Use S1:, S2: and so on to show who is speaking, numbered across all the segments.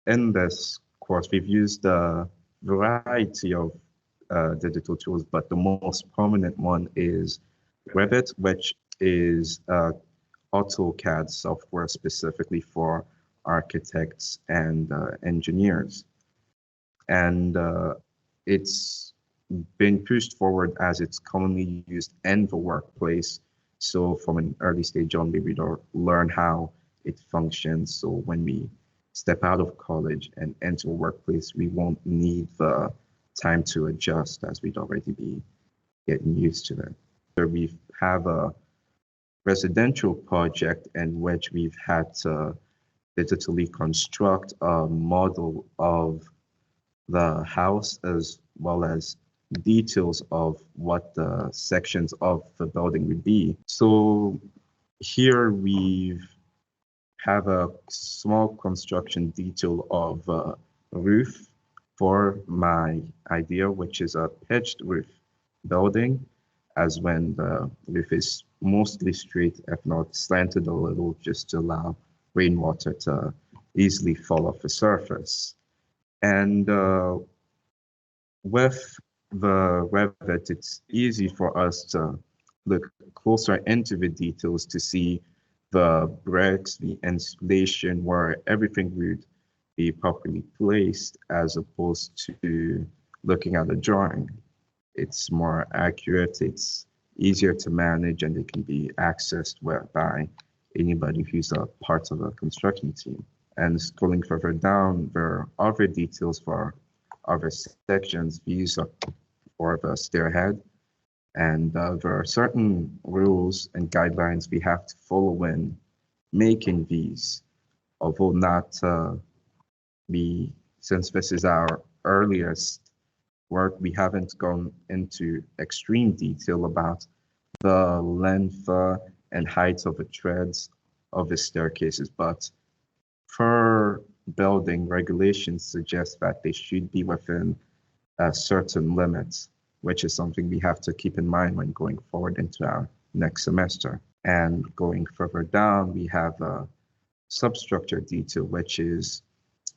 S1: in this course, we've used a variety of digital tools, but the most prominent one is Revit, which is AutoCAD software specifically for architects and engineers. And it's been pushed forward as it's commonly used in the workplace. So from an early stage on, we would learn how it functions. So when we step out of college and enter a workplace, we won't need the time to adjust as we'd already be getting used to it. So we have a residential project in which we've had to digitally construct a model of the house as well as details of what the sections of the building would be. So here we have a small construction detail of a roof for my idea, which is a pitched roof building, as when the roof is mostly straight, if not slanted a little, just to allow rainwater to easily fall off the surface. And with the Revit, it's easy for us to look closer into the details to see the bricks, the insulation, where everything would be properly placed, as opposed to looking at a drawing. It's more accurate, it's easier to manage, and it can be accessed by anybody who's a part of a construction team. And scrolling further down, there are other details for other sections, views for the stairhead. And there are certain rules and guidelines we have to follow when making these, although not since this is our earliest work, we haven't gone into extreme detail about the length and height of the treads of the staircases, but per building regulations suggest that they should be within a certain limits, which is something we have to keep in mind when going forward into our next semester. And going further down, we have a substructure detail, which is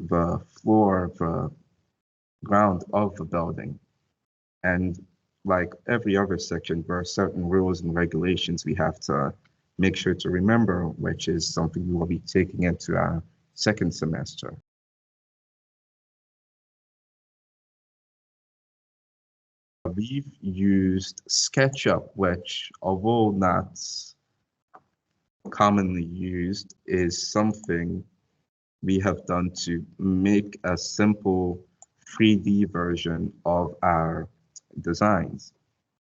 S1: the floor, the ground of the building. And like every other section, there are certain rules and regulations we have to make sure to remember, which is something we will be taking into our second semester. We've used SketchUp, which, although not commonly used, is something we have done to make a simple 3D version of our designs.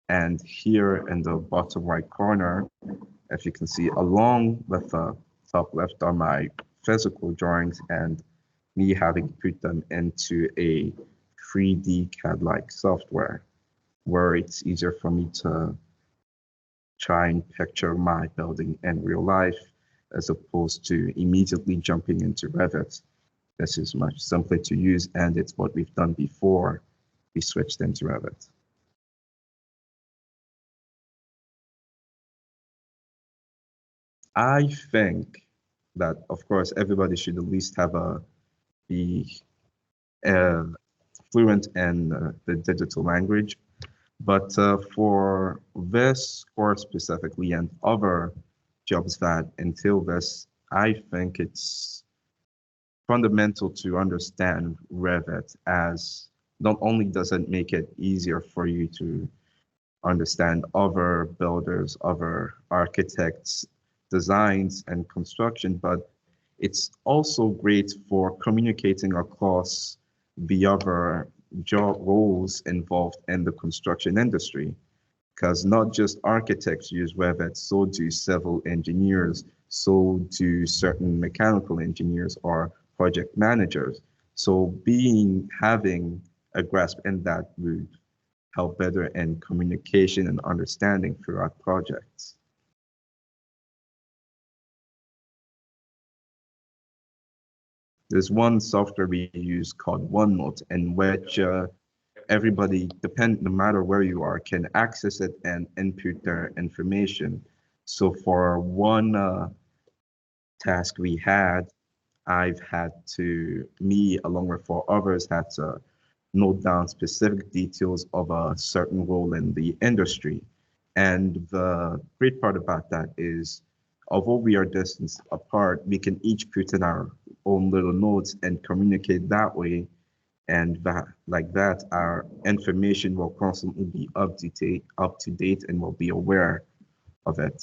S1: And here in the bottom right corner, if you can see, along with the top left are my physical drawings and me having put them into a 3D CAD-like software where it's easier for me to try and picture my building in real life as opposed to immediately jumping into Revit. This is much simpler to use, and it's what we've done before we switched into Revit. I think that, of course, everybody should at least be fluent in the digital language. But for this course specifically and other jobs that entail this, I think it's fundamental to understand Revit, as not only does it make it easier for you to understand other builders, other architects' designs and construction, but it's also great for communicating across the other job roles involved in the construction industry, because not just architects use Revit, so do civil engineers, so do certain mechanical engineers or project managers. So having a grasp in that would help better in communication and understanding throughout projects. There's one software we use called OneNote, in which everybody, no matter where you are, can access it and input their information. So for one task we had, I've had to, me along with four others, had to note down specific details of a certain role in the industry. And the great part about that is, although we are distance apart, we can each put in our own little notes and communicate that way. And that, like that, our information will constantly be up to date, and we'll be aware of it.